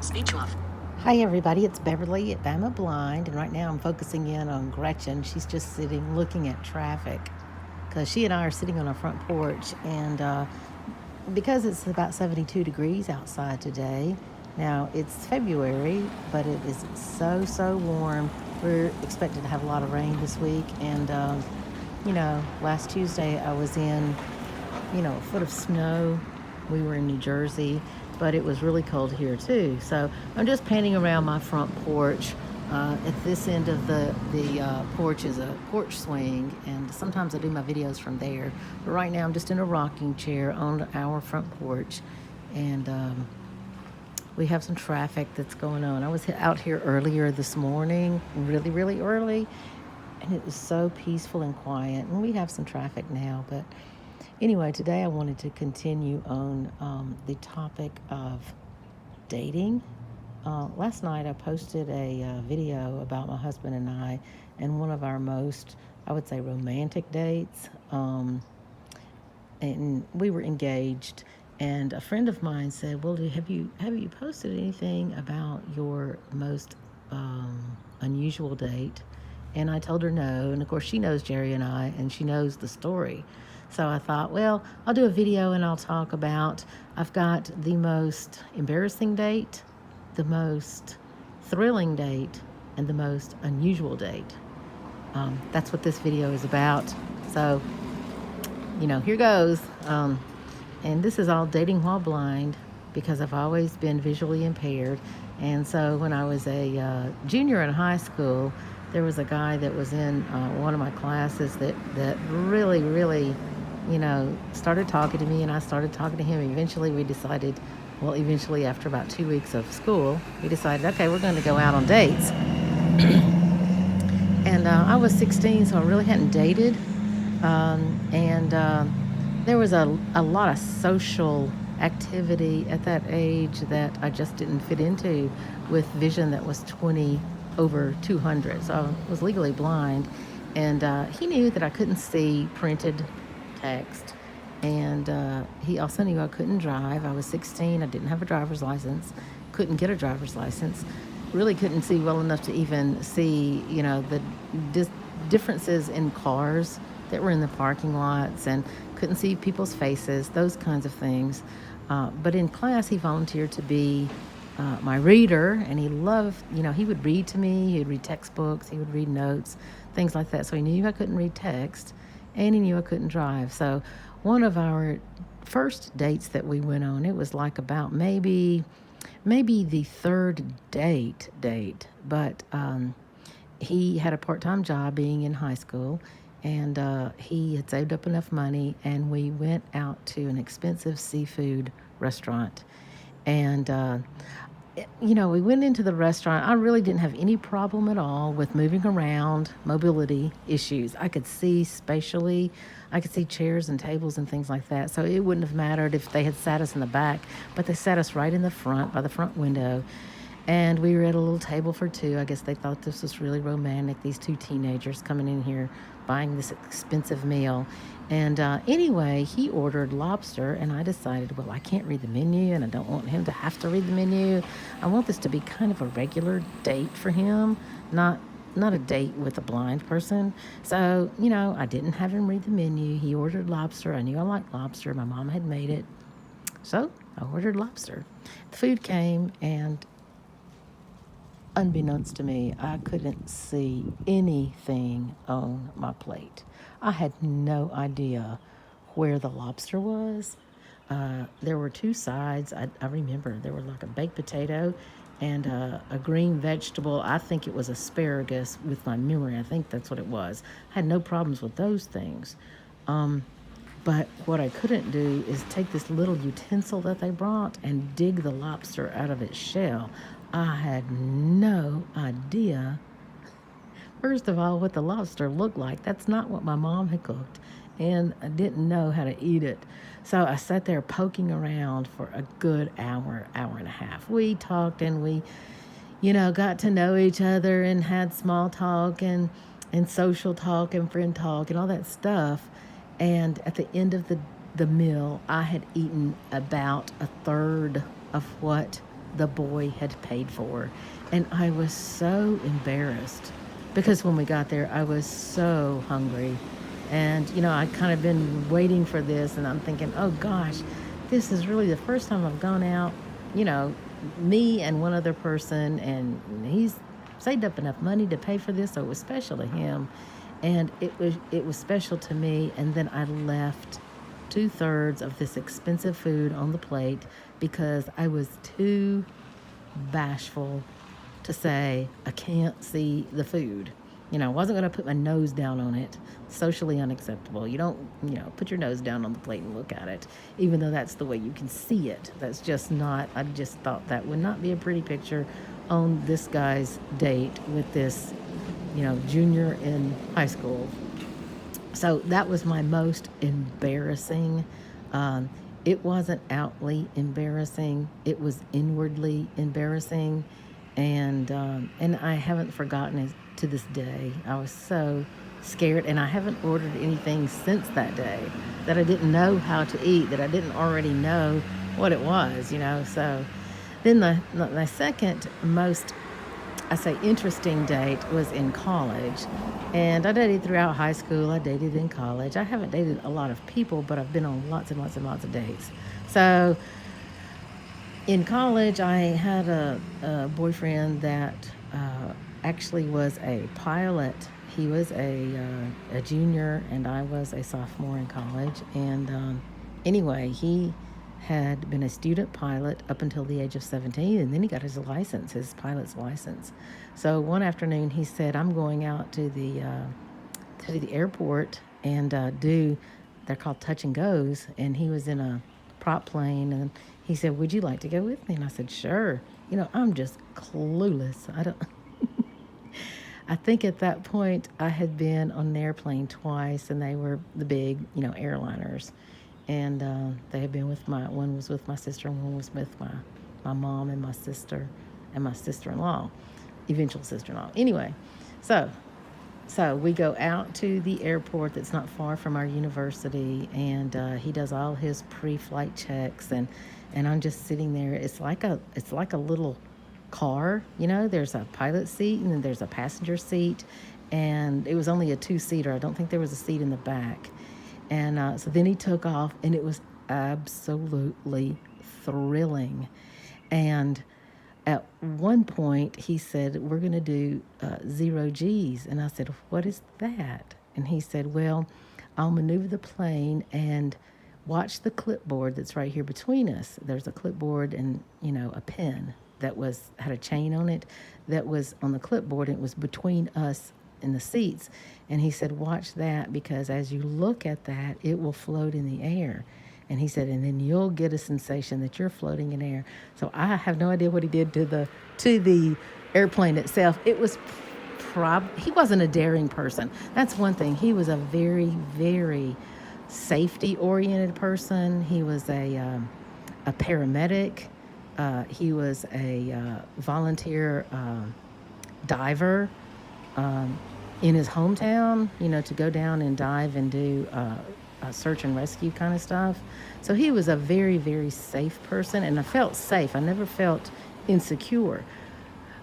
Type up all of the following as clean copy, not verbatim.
Speech off. Hi everybody, it's Beverly at Bama Blind, and right now I'm focusing in on Gretchen. She's just sitting looking at traffic because she and I are sitting on our front porch, and because it's about 72 degrees outside today. Now it's February, but it is so warm. We're expected to have a lot of rain this week, and last Tuesday I was in a foot of snow. We were in New Jersey, but it was really cold here too. So I'm just painting around my front porch. At this end of the porch is a porch swing, and sometimes I do my videos from there. But right now I'm just in a rocking chair on our front porch, and we have some traffic that's going on. I was out here earlier this morning, really early, and it was so peaceful and quiet. And we have some traffic now, but anyway, today I wanted to continue on the topic of dating. Last night I posted a video about my husband and I and one of our most, I would say, romantic dates. And we were engaged, and a friend of mine said, well, have you posted anything about your most unusual date? And I told her no, and of course she knows Jerry and I, and she knows the story. So I thought, well, I'll do a video and I'll talk about, I've got the most embarrassing date, the most thrilling date, and the most unusual date. That's what this video is about. So, here goes. And this is all dating while blind, because I've always been visually impaired. And so when I was a junior in high school, there was a guy that was in one of my classes that really, started talking to me, and I started talking to him. Eventually after about 2 weeks of school, we decided, okay, we're going to go out on dates. And I was 16, so I really hadn't dated. There was a lot of social activity at that age that I just didn't fit into with vision that was 20/200. So I was legally blind, and he knew that I couldn't see printed text, and he also knew I couldn't drive. I was 16. I didn't have a driver's license, couldn't get a driver's license, really couldn't see well enough to even see, the differences in cars that were in the parking lots, and couldn't see people's faces, those kinds of things. But in class, he volunteered to be my reader, and he loved, he would read to me, he would read textbooks, he would read notes, things like that. So he knew I couldn't read text, and he knew I couldn't drive. So one of our first dates that we went on, it was like about maybe the third date, but he had a part-time job being in high school, and he had saved up enough money, and we went out to an expensive seafood restaurant. And we went into the restaurant. I really didn't have any problem at all with moving around, mobility issues. I could see spatially. I could see chairs and tables and things like that. So it wouldn't have mattered if they had sat us in the back, but they sat us right in the front, by the front window. And we were at a little table for two. I guess they thought this was really romantic, these two teenagers coming in here buying this expensive meal. And anyway, he ordered lobster, and I decided, well, I can't read the menu, and I don't want him to have to read the menu. I want this to be kind of a regular date for him, not a date with a blind person. So, I didn't have him read the menu. He ordered lobster. I knew I liked lobster. My mom had made it. So I ordered lobster. The food came, and unbeknownst to me, I couldn't see anything on my plate. I had no idea where the lobster was. There were two sides. I remember there were like a baked potato and a green vegetable. I think it was asparagus with my memory. I think that's what it was. I had no problems with those things. But what I couldn't do is take this little utensil that they brought and dig the lobster out of its shell. I had no idea, first of all, what the lobster looked like. That's not what my mom had cooked, and I didn't know how to eat it. So I sat there poking around for a good hour and a half. We talked, and we, got to know each other and had small talk and social talk and friend talk and all that stuff. And at the end of the meal, I had eaten about a third of what the boy had paid for. And I was so embarrassed because when we got there, I was so hungry. And, I'd kind of been waiting for this, and I'm thinking, oh gosh, this is really the first time I've gone out, you know, me and one other person, and he's saved up enough money to pay for this, so it was special to him. And it was special to me. And then I left 2/3 of this expensive food on the plate because I was too bashful to say I can't see the food. I wasn't going to put my nose down on it. Socially unacceptable. You don't, put your nose down on the plate and look at it, even though that's the way you can see it. That's just not, I just thought that would not be a pretty picture on this guy's date with this, junior in high school. So that was my most embarrassing. It wasn't outly embarrassing. It was inwardly embarrassing. And I haven't forgotten it to this day. I was so scared, and I haven't ordered anything since that day that I didn't know how to eat, that I didn't already know what it was, So then the second most, I say, interesting date was in college. And I dated throughout high school. I dated in college. I haven't dated a lot of people, but I've been on lots and lots and lots of dates. So in college, I had a boyfriend that actually was a pilot. He was a junior, and I was a sophomore in college. And anyway, he had been a student pilot up until the age of 17, and then he got his license, his pilot's license. So one afternoon, he said, "I'm going out to the airport and they're called touch and goes." And he was in a prop plane, and he said, "Would you like to go with me?" And I said, "Sure." I'm just clueless. I think at that point I had been on an airplane twice, and they were the big, airliners. And they had been with one was with my sister, and one was with my mom and my sister and my sister-in-law, eventual sister-in-law. Anyway, so we go out to the airport that's not far from our university, and he does all his pre-flight checks, and I'm just sitting there. It's like a little car, there's a pilot seat and then there's a passenger seat, and it was only a 2-seater. I don't think there was a seat in the back. And so then he took off, and it was absolutely thrilling. And at one point he said, "We're going to do 0 G's." And I said, "What is that?" And he said, "Well, I'll maneuver the plane and watch the clipboard that's right here between us." There's a clipboard and, a pen that had a chain on it that was on the clipboard, and it was between us in the seats. And he said, "Watch that, because as you look at that, it will float in the air." And he said, "And then you'll get a sensation that you're floating in air." So I have no idea what he did to the airplane itself. It was he wasn't a daring person. That's one thing. He was a very, very safety-oriented person. He was a paramedic. He was a volunteer diver in his hometown, to go down and dive and do search and rescue kind of stuff. So he was a very, very safe person, and I felt safe. I never felt insecure.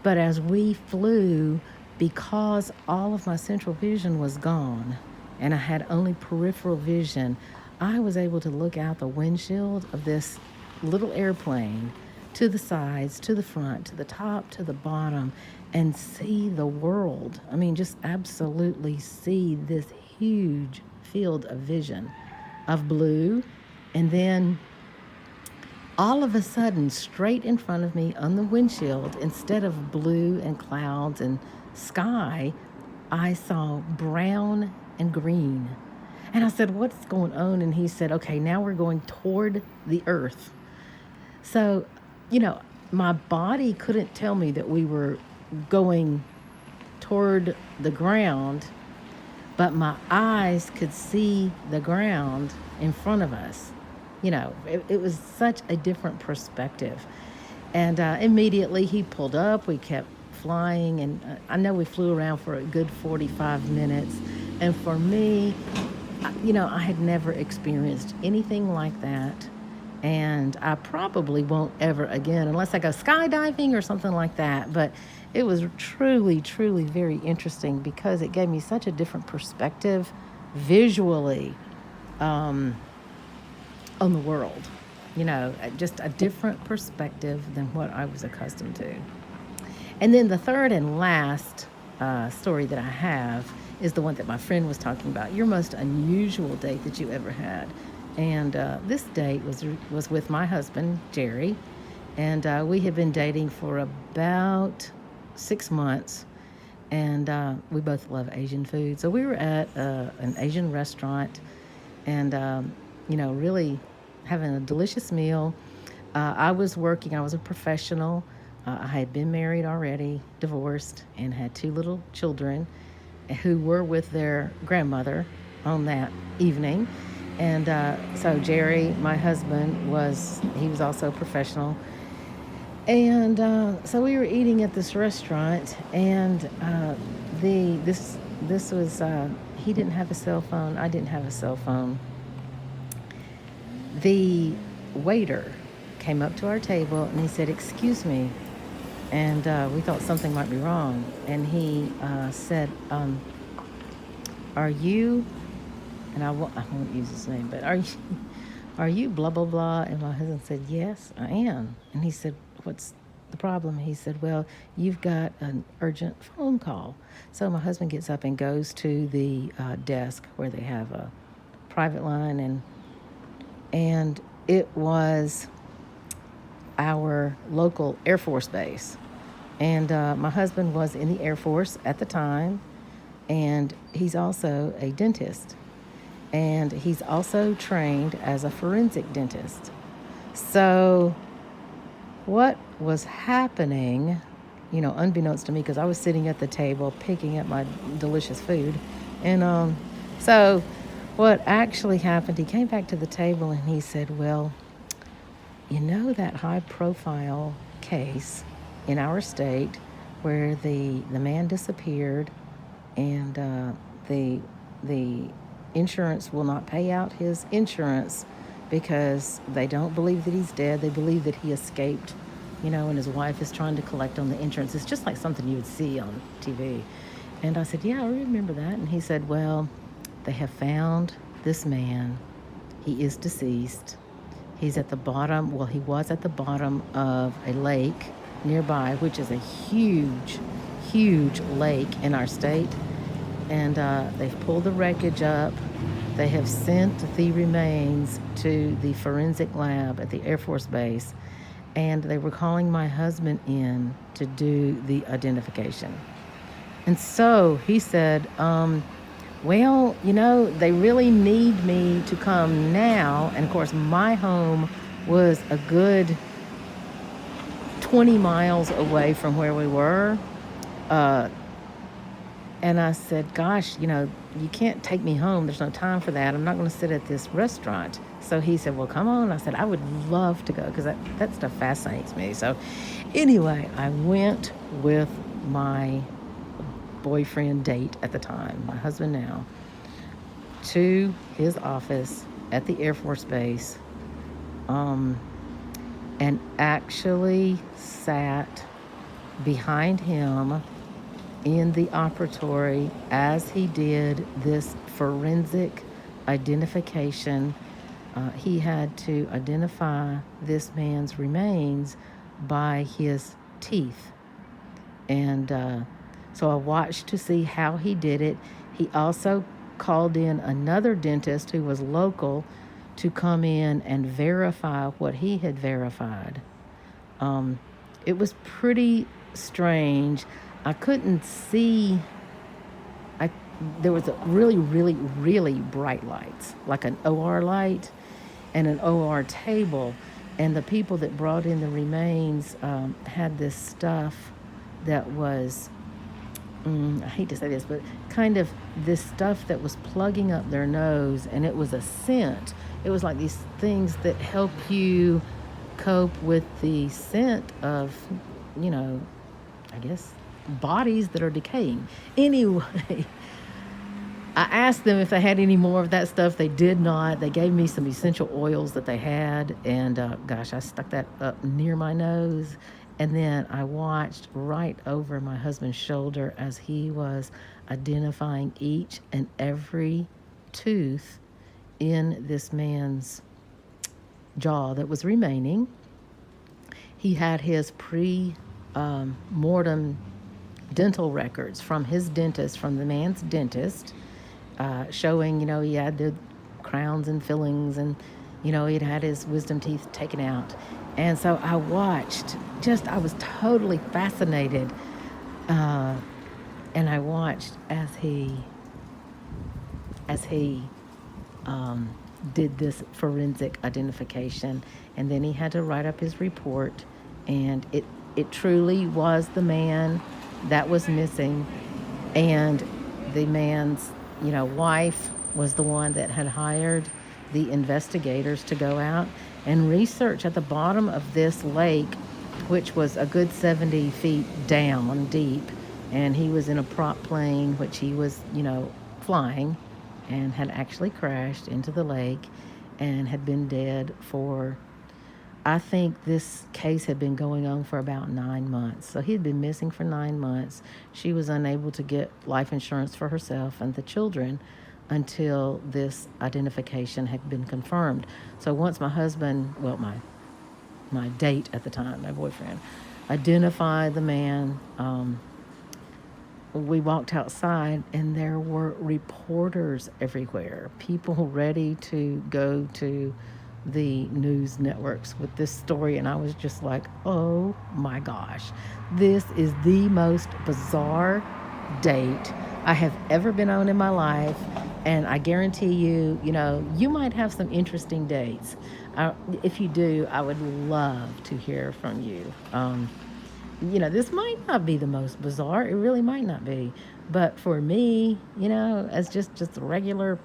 But as we flew, because all of my central vision was gone and I had only peripheral vision, I was able to look out the windshield of this little airplane to the sides, to the front, to the top, to the bottom, and see the world. I mean, just absolutely see this huge field of vision of blue. And then all of a sudden, straight in front of me on the windshield, instead of blue and clouds and sky, I saw brown and green. And I said, "What's going on?" And he said, "Okay, now we're going toward the earth." So, my body couldn't tell me that we were going toward the ground, but my eyes could see the ground in front of us. It was such a different perspective. And immediately he pulled up. We kept flying, and I know we flew around for a good 45 minutes. And for me, I had never experienced anything like that And I probably won't ever again unless I go skydiving or something like that. But it was truly, truly very interesting because it gave me such a different perspective visually um, on the world. Just a different perspective than what I was accustomed to. And then the third and last story that I have is the one that my friend was talking about. Your most unusual date that you ever had. And this date was with my husband, Jerry. And we had been dating for about 6 months. And we both love Asian food. So we were at an Asian restaurant and, really having a delicious meal. I was working, I was a professional. I had been married already, divorced, and had 2 little children who were with their grandmother on that evening. And so Jerry, my husband, he was also a professional. And so we were eating at this restaurant, and this was he didn't have a cell phone. I didn't have a cell phone. The waiter came up to our table and he said, "Excuse me," and we thought something might be wrong. And he said, "Are you?" And I won't use his name, but are you blah, blah, blah? And my husband said, "Yes, I am." And he said, "What's the problem?" He said, "Well, you've got an urgent phone call." So my husband gets up and goes to the desk where they have a private line, and it was our local Air Force base. And my husband was in the Air Force at the time, and he's also a dentist. And he's also trained as a forensic dentist. So what was happening, unbeknownst to me, because I was sitting at the table picking up my delicious food. And so what actually happened, he came back to the table and he said, "Well, that high-profile case in our state where the man disappeared and the insurance will not pay out his insurance because they don't believe that he's dead. They believe that he escaped, and his wife is trying to collect on the insurance." It's just like something you would see on TV. And I said, "Yeah, I remember that." And he said, "Well, they have found this man. He is deceased. He was at the bottom of a lake nearby, which is a huge, huge lake in our state. And they've pulled the wreckage up. They have sent the remains to the forensic lab at the Air Force Base, and they were calling my husband in to do the identification." And so he said, "Well, they really need me to come now." And of course, my home was a good 20 miles away from where we were. And I said, "Gosh, you can't take me home. There's no time for that. I'm not going to sit at this restaurant." So he said, "Well, come on." I said, "I would love to go because that stuff fascinates me." So anyway, I went with my boyfriend date at the time, my husband now, to his office at the Air Force Base, and actually sat behind him in the operatory as he did this forensic identification. He had to identify this man's remains by his teeth. And so I watched to see how he did it. He also called in another dentist who was local to come in and verify what he had verified. It was pretty strange. I couldn't see. There was a really, really, really bright lights, like an OR light and an OR table. And the people that brought in the remains had this stuff that was, I hate to say this, but kind of this stuff that was plugging up their nose, and it was a scent. It was like these things that help you cope with the scent of, I guess, bodies that are decaying. Anyway, I asked them if they had any more of that stuff. They did not. They gave me some essential oils that they had, and gosh, I stuck that up near my nose. And then I watched right over my husband's shoulder as he was identifying each and every tooth in this man's jaw that was remaining. He had his mortem dental records from his dentist, from the man's dentist, showing, he had the crowns and fillings, and, he'd had his wisdom teeth taken out. And so I watched, I was totally fascinated. And I watched as he did this forensic identification. And then he had to write up his report. And it truly was the man that was missing. And the man's, wife was the one that had hired the investigators to go out and research at the bottom of this lake, which was a good 70 feet down deep. And he was in a prop plane, which he was, flying, and had actually crashed into the lake and had been dead for, I think this case had been going on for about 9 months. So he had been missing for 9 months. She was unable to get life insurance for herself and the children until this identification had been confirmed. So once my husband, my date at the time, my boyfriend, identified the man, we walked outside and there were reporters everywhere, people ready to go to the news networks with this story. And I was just like, oh my gosh, this is the most bizarre date I have ever been on in my life. And I guarantee you, you might have some interesting dates. If you do, I would love to hear from you. This might not be the most bizarre. It really might not be. But for me, as just a regular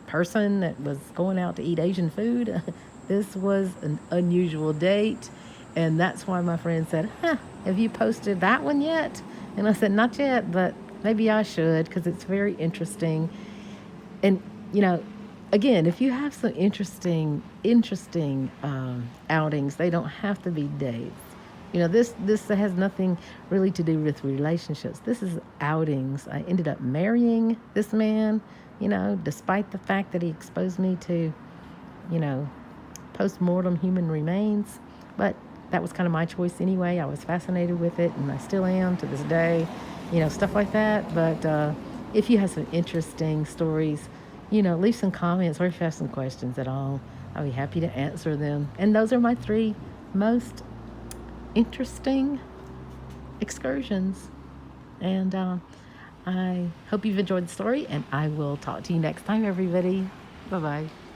person that was going out to eat Asian food, this was an unusual date. And that's why my friend said, have you posted that one yet? And I said, not yet, but maybe I should, because it's very interesting. And, again, if you have some interesting outings, they don't have to be dates. This has nothing really to do with relationships. This is outings. I ended up marrying this man, despite the fact that he exposed me to, post-mortem human remains. But that was kind of my choice anyway. I was fascinated with it, and I still am to this day, stuff like that. But if you have some interesting stories, leave some comments, or if you have some questions at all, I'll be happy to answer them. And those are my 3 most interesting excursions. And I hope you've enjoyed the story, and I will talk to you next time, everybody. Bye-bye.